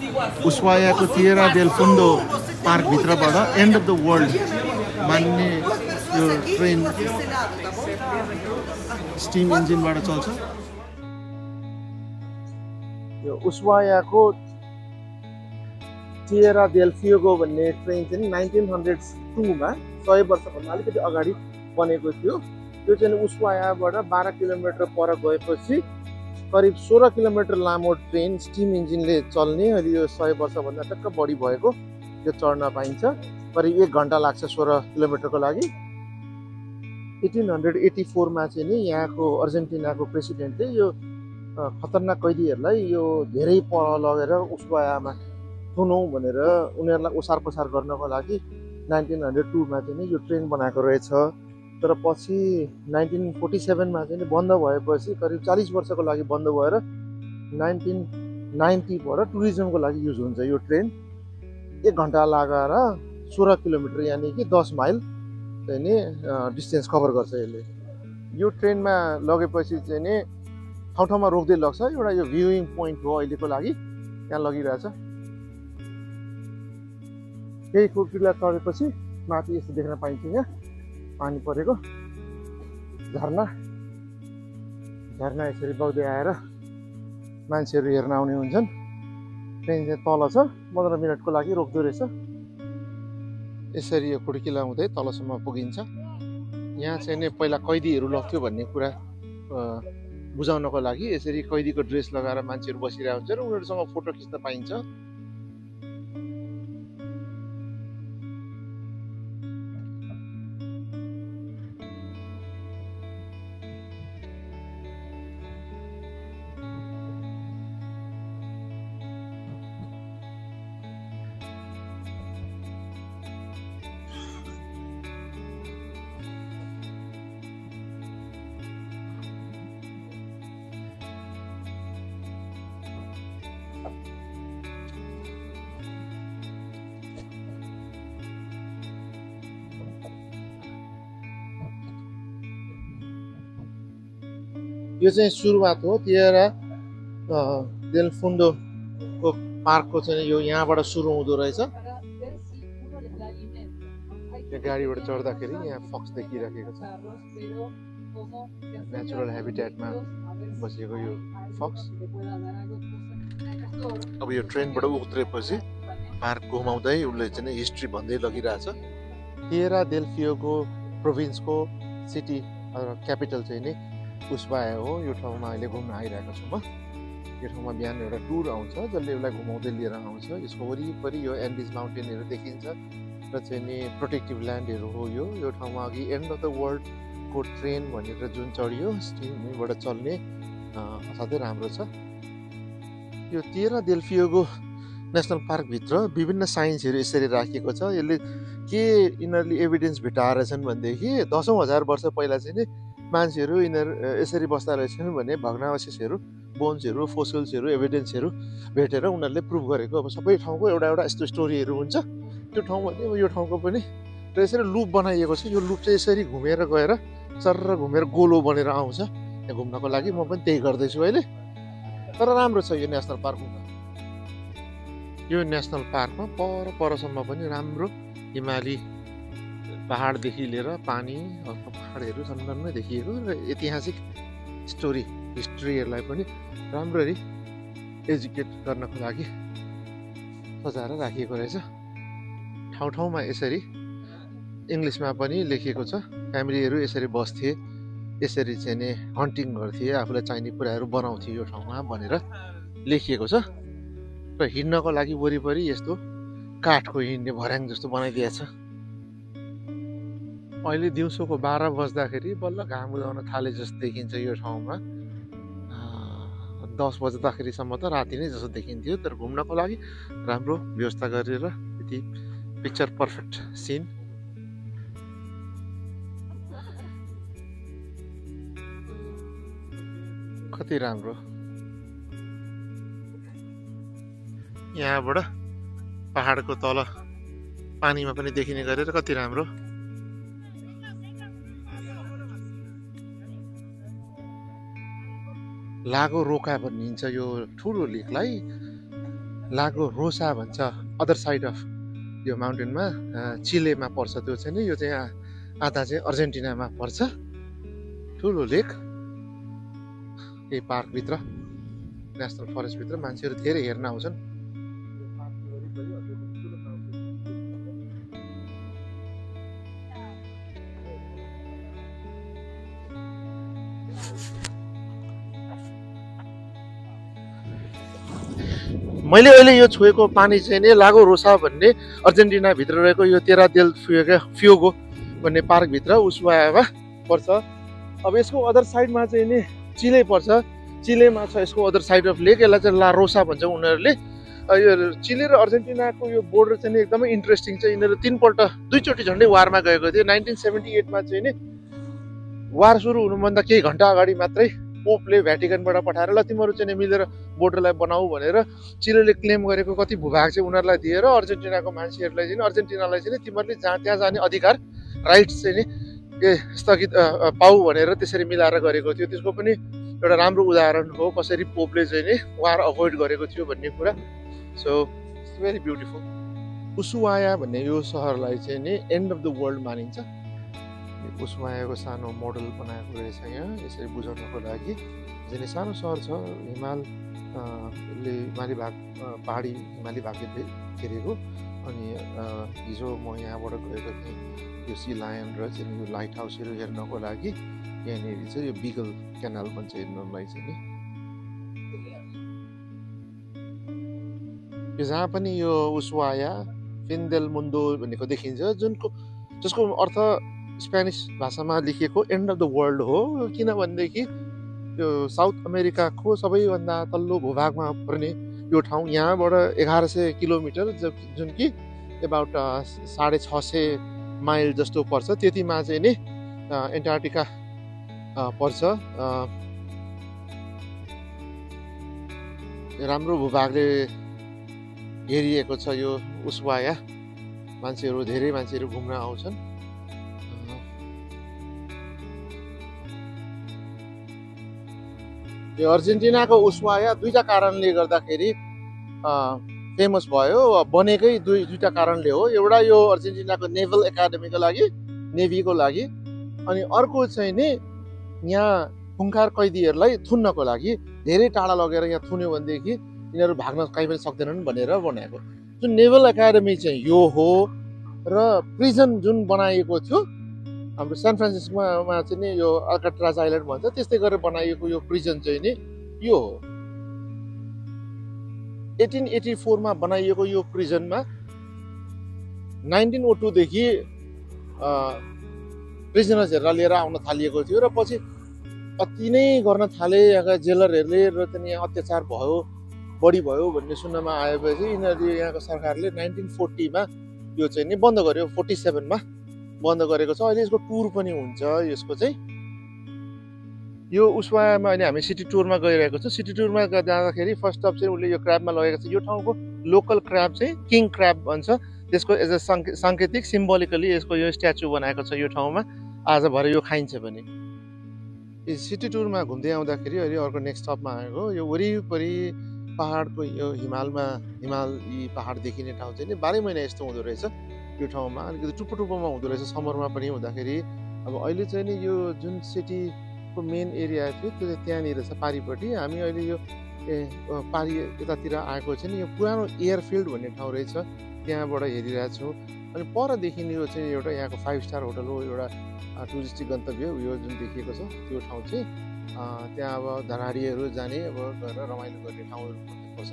उस्वायाको Tierra del फुन्डो पार्कभित्रबाट end of the world मान्ने यो ट्रेन स्टिम इन्जिनबाट चल्छ। यो उस्वायाको टिएरा डेल फ्युगो भन्ने ट्रेन चाहिँ 1902 मा 100 वर्षभन्दा अलिकति अगाडि बनेको थियो। त्यो चाहिँ उस्वायाबाट 12 किलोमिटर पर गएपछि करिब 16 किलोमिटर लामो ट्रेन स्टिम इन्जिनले चल्ने, अहिले यो 100 वर्षभन्दा टक्क बढी भएको त्यो चढ्न पाइन्छ। करिब 1 घन्टा लाग्छ 16 किलोमिटरको लागि। 1884 मा चाहिँ नि यहाँको अर्जेन्टिनाको प्रेसिडेन्टले यो खतरनाक कैदीहरूलाई यो धेरै पर लगेर उस्वायामा थुनौँ भनेर उनीहरूलाई ओसार पसार गर्नको लागि 1902 मा चाहिँ यो ट्रेन बनाएको रहेछ। तर पछि 1947 मा चाहिँ बन्द भएपछि करिब 40 वर्षको लागि बन्द भएर 1990 बाट टुरिज्मको लागि युज हुन्छ यो ट्रेन। 1 घन्टा लगाएर 16 किलोमिटर यानि कि 10 माइल चाहिँ नि डिस्टेन्स कभर गर्छ यसले। यो ट्रेनमा लगेपछि चाहिँ नि ठाउँ ठाउँमा रोक्दै लग्छ। एउटा यो भ्युइङ पोइन्ट हो अहिलेको लागि, यहाँ लगिरहेछ। केही कुर्तीलाई चढेपछि माथि यस्तो देख्न पाइन्छ, यहाँ पानी परेको झरना यसरी बग्दै आएर मान्छेहरू हेर्न आउने हुन्छन्। ट्रेन चाहिँ तल छ, 15 मिनटको लागि रोक्दो रहेछ। यसरी यो खुड्की लाउँदै तलसम्म पुगिन्छ। यहाँ चाहिँ नि पहिला कैदीहरू लग्थ्यो भन्ने कुरा बुझाउनको लागि यसरी कैदीको ड्रेस लगाएर मान्छेहरू बसिरहेको हुन्छ र उनीहरूसँग फोटो खिच्न पाइन्छ। यो चाहिँ सुरुवात हो टिएरा डेल फुन्डोको पार्कको चाहिँ यो यहाँबाट सुरु हुँदो रहेछ। यो गाडीबाट चढ्दाखेरि यहाँ फक्स देखिराखेको छ, नेचुरल हेबिटेटमा बसेको यो फक्स। अब यो ट्रेनबाट उत्रेपछि पार्क घुमाउँदै उसले चाहिँ हिस्ट्री भन्दै लगिरहेछ। टिएरा डेल फ्युगो प्रोभिन्सको सिटी क्यापिटल चाहिँ नि उस्वाया हो। यो ठाउँमा अहिले घुम्न आइरहेको छु म। यो ठाउँमा बिहान एउटा टुर आउँछ जसले उसलाई घुमाउँदै लिएर आउँछ। यसको वरिपरि यो एन्डिज माउन्टेनहरू देखिन्छ र चाहिँ नि प्रोटेक्टिभ ल्यान्डहरू हो यो। यो ठाउँमा अघि एन्ड अफ द वर्ल्डको ट्रेन भनेर जुन चढियो स्टिमबाट चल्ने असाध्यै राम्रो छ। यो टिएरा डेल फ्युगो नेसनल पार्कभित्र विभिन्न साइन्सहरू यसरी राखिएको छ। यसले के यिनीहरूले एभिडेन्स भेटाएर छन् भनेदेखि 10,000 वर्ष पहिला चाहिँ नि मान्छेहरू यिनीहरू यसरी बस्दा रहेछन् भने भग्नावशेषहरू, बोन्सहरू, फोसिल्सहरू, एभिडेन्सहरू भेटेर उनीहरूले प्रुभ गरेको। अब सबै ठाउँको एउटा एउटा यस्तो स्टोरीहरू हुन्छ। त्यो ठाउँ भने यो ठाउँको पनि र यसरी लुप बनाइएको छ। यो लुप चाहिँ यसरी घुमेर गएर सरर घुमेर गोलो बनेर आउँछ। यहाँ घुम्नको लागि म पनि त्यही गर्दैछु अहिले। तर राम्रो छ यो नेसनल पार्कमा। यो नेसनल पार्कमा परसम्म पनि राम्रो हिमाली पहाडदेखि लिएर पानी पहाडहरू सन्दर्भमै देखिएको र ऐतिहासिक स्टोरी हिस्ट्रीहरूलाई पनि राम्ररी एजुकेट गर्नको लागि सजाएर राखिएको रहेछ। ठाउँ ठाउँमा यसरी इङ्ग्लिसमा पनि लेखिएको छ। फ्यामिलीहरू यसरी बस्थे, यसरी चाहिँ नि हन्टिङ गर्थे, आफूलाई चाहिने कुराहरू बनाउँथे यो ठाउँमा भनेर लेखिएको छ। र हिँड्नको लागि वरिपरि यस्तो काठको हिँड्ने भर्याङ जस्तो बनाइदिएको छ। अहिले दिउँसोको 12 बज्दाखेरि बल्ल घाम उदाउन थाले जस्तो देखिन्छ यो ठाउँमा। 10 बज्दाखेरिसम्म त राति नै जस्तो देखिन्थ्यो। तर घुम्नको लागि राम्रो व्यवस्था गरेर यति पिक्चर पर्फेक्ट सिन। कति राम्रो। यहाँबाट पहाडको तल पानीमा पनि देखिने गरेर कति राम्रो। लागो रोका भनिन्छ यो ठुलो लेकलाई। लागो रोसा भन्छ अदर साइड अफ यो माउन्टेनमा चिलेमा पर्छ त्यो चाहिँ नि यो चाहिँ आधा चाहिँ अर्जेन्टिनामा पर्छ ठुलो लेक यही पार्कभित्र नेसनल फरेस्टभित्र मान्छेहरू धेरै हेर्न आउँछन् मैले अहिले यो छोएको पानी चाहिँ नि लागो रोसा भन्ने अर्जेन्टिनाभित्र रहेको यो तेरा देल फ्योगो भन्ने पार्कभित्र उसुवायामा पर्छ अब यसको अदर साइडमा चाहिँ नि चिले पर्छ चिलेमा छ यसको अदर साइड अफ लेक यसलाई चाहिँ ला रोसा भन्छ उनीहरूले यो चिले र अर्जेन्टिनाको यो बोर्डर चाहिँ नि एकदमै इन्ट्रेस्टिङ छ यिनीहरू दुईचोटि झन्डै वारमा गएको थियो 1978मा चाहिँ नि वार सुरु हुनुभन्दा केही घन्टा अगाडि मात्रै पोपले भ्याटिकनबाट पठाएर ल तिमीहरू चाहिँ मिलेर बोर्डरलाई बनाऊ भनेर चिलेले क्लेम गरेको कति भूभाग चाहिँ उनीहरूलाई दिएर अर्जेन्टिनाको मान्छेहरूलाई चाहिँ अर्जेन्टिनालाई चाहिँ तिमीहरूले त्यहाँ जाने अधिकार राइट्स चाहिँ नि स्थगित पाऊ भनेर त्यसरी मिलाएर गरेको थियो त्यसको पनि एउटा राम्रो उदाहरण हो कसरी पोपले चाहिँ नि वार अभोइड गरेको थियो भन्ने कुरा सो इट्स भेरी ब्युटिफुल उसुवाया भन्ने यो सहरलाई चाहिँ नि एन्ड अफ द वर्ल्ड मानिन्छ उसुवायाको सानो मोडल बनाएको रहेछ यहाँ यसरी बुझाउनको लागि जुन सानो सहर छ हिमाली भाग पहाडी हिमाली भागले घेरेको अनि हिजो म यहाँबाट गएको थिएँ यो सी लायन र चाहिँ यो लाइट हाउसहरू हेर्नको लागि यहाँनिर चाहिँ यो बिगल क्यानाल भन्छ हेर्नलाई चाहिँ नि यो जहाँ पनि यो उसुवाया फिन देल मुन्डो भनेको देखिन्छ जसको अर्थ स्पेनिस भाषामा लेखिएको एन्ड अफ द वर्ल्ड हो किनभनेदेखि यो साउथ अमेरिकाको सबैभन्दा तल्लो भूभागमा पर्ने यो ठाउँ यहाँबाट 1100 किलोमिटर जुन कि एबाउट 650 माइल जस्तो पर्छ त्यतिमा चाहिँ नि एन्टार्क्टिका पर्छ राम्रो भूभागले घेरिएको छ यो उसुवाया धेरै मान्छेहरू घुम्न आउँछन् यो अर्जेन्टिनाको उसुवाया दुईटा कारणले गर्दाखेरि फेमस भयो बनेकै दुईटा कारणले हो एउटा यो अर्जेन्टिनाको नेभल एकाडेमीको लागि नेभीको लागि अनि अर्को चाहिँ नि यहाँ खुङ्खार कैदीहरूलाई थुन्नको लागि धेरै टाढा लगेर यहाँ थुन्यो भनेदेखि यिनीहरू भाग्न कहीँ पनि सक्दैनन् भनेर बनाएको जुन नेभल एकाडेमी चाहिँ यो हो र प्रिजन जुन बनाइएको थियो हाम्रो सान फ्रान्सिस्कोमा चाहिँ नि यो अल्काट्राज आइल्यान्ड भन्छ त्यस्तै गरेर बनाइएको यो प्रिजन चाहिँ नि यो हो 1884 मा बनाइएको यो प्रिजनमा 1902 देखि प्रिजनर्सहरूलाई लिएर आउन थालिएको थियो र पछि अति नै गर्न थाले यहाँका जेलरहरूले र त्यहाँ अत्याचार बढी भयो भन्ने सुन्नमा आएपछि यिनीहरूले यहाँको सरकारले 1940 मा यो चाहिँ नि बन्द गर्यो 47 मा बन्द गरेको छ अहिले यसको टुर पनि हुन्छ यसको चाहिँ यो उसुवायामा अहिले हामी सिटी टुरमा गइरहेको छौँ सिटी टुरमा जाँदाखेरि फर्स्ट अफ चाहिँ उसले यो क्र्याबमा लगेको छ यो ठाउँको लोकल क्र्याब चाहिँ किङ क्र्याब भन्छ त्यसको एज अ साङ्केतिक सिम्बोलिकली यसको यो स्ट्याचु बनाएको छ यो ठाउँमा आज भरे यो खाइन्छ भने सिटी टुरमा घुम्दै आउँदाखेरि अहिले अर्को नेक्स्ट स्टपमा आएको यो वरिपरि पहाडको यो हिमाली पहाड देखिने ठाउँ चाहिँ नि 12 महिना यस्तो हुँदो रहेछ यो ठाउँमा अलिकति टुप्पोमा हुँदो रहेछ समरमा पनि हुँदाखेरि अब अहिले चाहिँ नि यो जुन सिटीको मेन एरिया थियो त्यो त्यहाँनिर छ पारिपट्टि हामी अहिले यो पारी यतातिर आएको चाहिँ नि यो पुरानो एयरफिल्ड भन्ने ठाउँ रहेछ त्यहाँबाट हेरिरहेको छौँ अनि परदेखि यो चाहिँ एउटा यहाँको 5 स्टार होटल हो एउटा टुरिस्टिक गन्तव्य यो जुन देखिएको छ त्यो ठाउँ चाहिँ त्यहाँ अब धनाडीहरू जाने अब गएर रमाइलो गर्ने ठाउँहरू पर्छ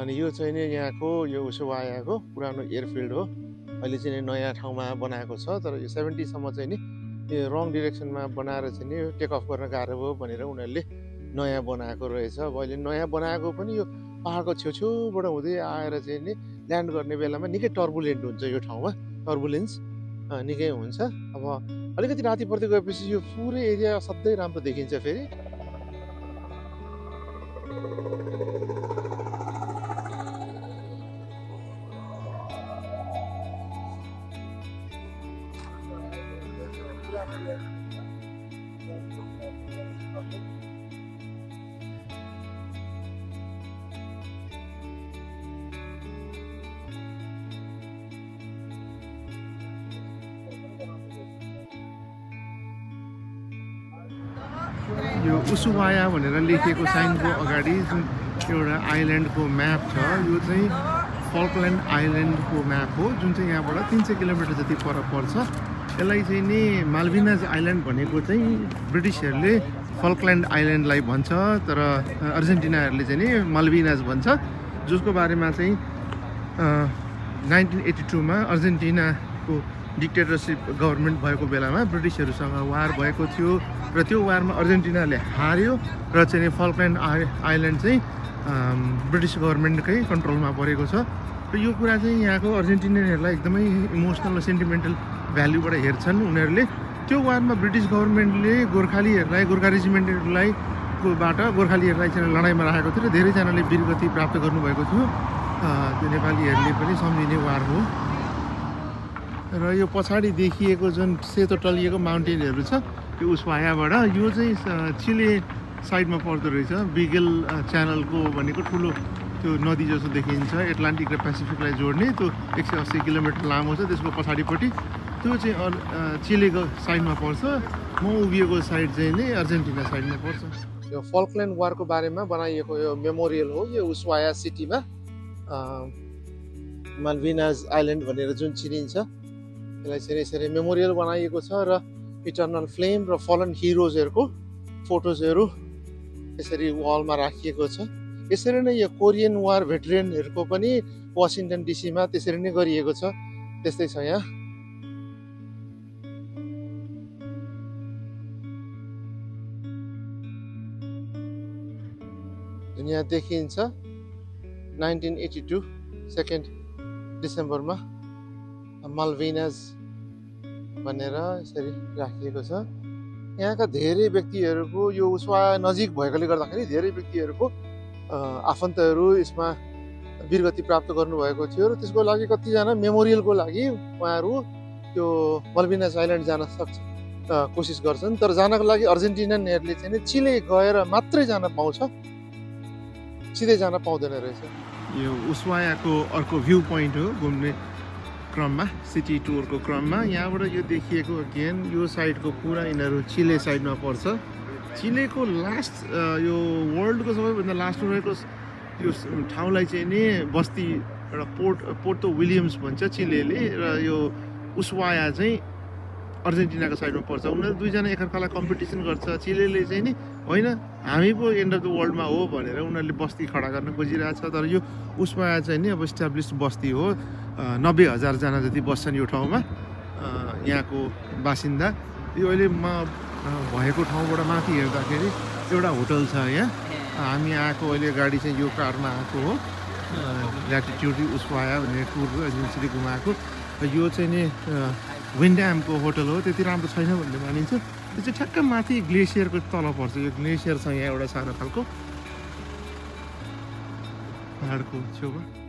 अनि यो चाहिँ नि यहाँको यो उसुवायाको पुरानो एयरफिल्ड हो अहिले चाहिँ नयाँ ठाउँमा बनाएको छ तर यो 70 सम्म चाहिँ नि यो रङ डिरेक्सनमा बनाएर चाहिँ नि टेक अफ गर्न गाह्रो भयो भनेर उनीहरूले नयाँ बनाएको रहेछ अब अहिले नयाँ बनाएको पनि यो पहाडको छेउछेउबाट हुँदै आएर चाहिँ नि ल्यान्ड गर्ने बेलामा निकै टर्बुलेन्ट हुन्छ यो ठाउँमा टर्बुलेन्स निकै हुन्छ अब अलिकति राति पर्दै गएपछि यो पुरै एरिया सधैँ राम्रो देखिन्छ फेरि यो उसुवाया भनेर लेखिएको साइनको अगाडि जुन एउटा आइल्यान्डको म्याप छ यो चाहिँ फल्कल्यान्ड आइल्यान्डको म्याप हो जुन चाहिँ यहाँबाट 300 किलोमिटर जति पर पर्छ। यसलाई चाहिँ नि माल्भिनाज आइल्यान्ड भनेको चाहिँ ब्रिटिसहरूले फल्कल्यान्ड आइल्यान्डलाई भन्छ, तर अर्जेन्टिनाहरूले चाहिँ नि माल्भिनाज भन्छ, जसको बारेमा चाहिँ 1982 मा अर्जेन्टिनाको डिक्टेटरसिप गभर्मेन्ट भएको बेलामा ब्रिटिसहरूसँग वार भएको थियो र त्यो वारमा अर्जेन्टिनाले हार्यो र चाहिँ फल्कल्यान्ड आइल्यान्ड चाहिँ ब्रिटिस गभर्मेन्टकै कन्ट्रोलमा परेको छ। र यो कुरा चाहिँ यहाँको अर्जेन्टिनियनहरूलाई एकदमै इमोसनल र सेन्टिमेन्टल भ्याल्युबाट हेर्छन्। उनीहरूले त्यो वारमा ब्रिटिस गभर्मेन्टले गोर्खालीहरूलाई गोर्खा रेजिमेन्टहरूलाई गोर्खालीहरूलाई चाहिँ लडाइँमा राखेको थियो र धेरैजनाले वीरगति प्राप्त गर्नुभएको थियो। त्यो नेपालीहरूले पनि सम्झिने वार हो। र यो पछाडि देखिएको जुन सेतो टलिएको माउन्टेनहरू छ त्यो उसवायाबाट यो चाहिँ चिले साइडमा पर्दो रहेछ। बिगेल च्यानलको भनेको ठुलो त्यो नदी जस्तो देखिन्छ, एटलान्टिक र पेसिफिकलाई जोड्ने, त्यो 180 किलोमिटर लामो छ। त्यसको पछाडिपट्टि त्यो चाहिँ चिलेको साइडमा पर्छ, म उभिएको साइड चाहिँ नै अर्जेन्टिना साइडमा पर्छ। यो फल्कल्यान्ड वारको बारेमा बनाइएको यो मेमोरियल हो। यो उसवाया सिटीमा माल्भिनाज आइल्यान्ड भनेर जुन चिनिन्छ यसलाई चाहिँ यसरी मेमोरियल बनाइएको छ र इटर्नल फ्लेम र फलन हिरोजहरूको फोटोजहरू यसरी वालमा राखिएको छ। यसरी नै यो कोरियन वार भेटरेनहरूको पनि वासिङटन डिसीमा त्यसरी नै गरिएको छ। त्यस्तै छ यहाँ। यहाँ देखिन्छ 1982 2 डिसेम्बरमा माल्भिनाज भनेर यसरी राखिएको छ। यहाँका धेरै व्यक्तिहरूको यो उसवाया नजिक भएकोले गर्दाखेरि धेरै व्यक्तिहरूको आफन्तहरू यसमा वीरगति प्राप्त गर्नुभएको थियो र त्यसको लागि कतिजना मेमोरियलको लागि उहाँहरू त्यो माल्भिनाज आइल्यान्ड जान कोसिस गर्छन्। तर जानको लागि अर्जेन्टिनियनहरूले चाहिँ चिले गएर मात्रै जान पाउँछ, सिधै जान पाउँदैन रहेछ। यो उसवायाको अर्को भ्यू पोइन्ट हो घुम्ने क्रममा, सिटी टुरको क्रममा। यहाँबाट यो देखिएको अगेन यो साइडको पुरा यिनीहरू चिले साइडमा पर्छ। चिलेको लास्ट यो वर्ल्डको सबैभन्दा लास्टमा रहेको यो ठाउँलाई चाहिँ नि बस्ती एउटा पोर्टो विलियम्स भन्छ चिलेले, र यो उसवाया चाहिँ अर्जेन्टिनाको साइडमा पर्छ। उनीहरू दुईजना एकअर्कालाई कम्पिटिसन गर्छ। चिलेले चाहिँ नि होइन हामी पो एन्ड अफ द वर्ल्डमा हो भनेर उनीहरूले बस्ती खडा गर्न खोजिरहेछ। तर यो उसवाया चाहिँ नि अब इस्टाब्लिस्ड बस्ती हो। 90,000 जना जति बस्छन् यो ठाउँमा यहाँको बासिन्दा। यो अहिले म भएको ठाउँबाट माथि हेर्दाखेरि एउटा होटल छ यहाँ। हामी आएको अहिले गाडी चाहिँ यो कारमा आएको हो, ल्याटिट्युड उसवाया भन्ने टुर एजेन्सीले घुमाएको। र यो चाहिँ नि विन्ड्यामको होटल हो, त्यति राम्रो छैन भन्ने मानिन्छ। त्यो चाहिँ ठ्याक्क माथि ग्लेसियरको तल पर्छ। यो ग्लेसियर छ यहाँ एउटा सानो खालको पहाडको छेउमा।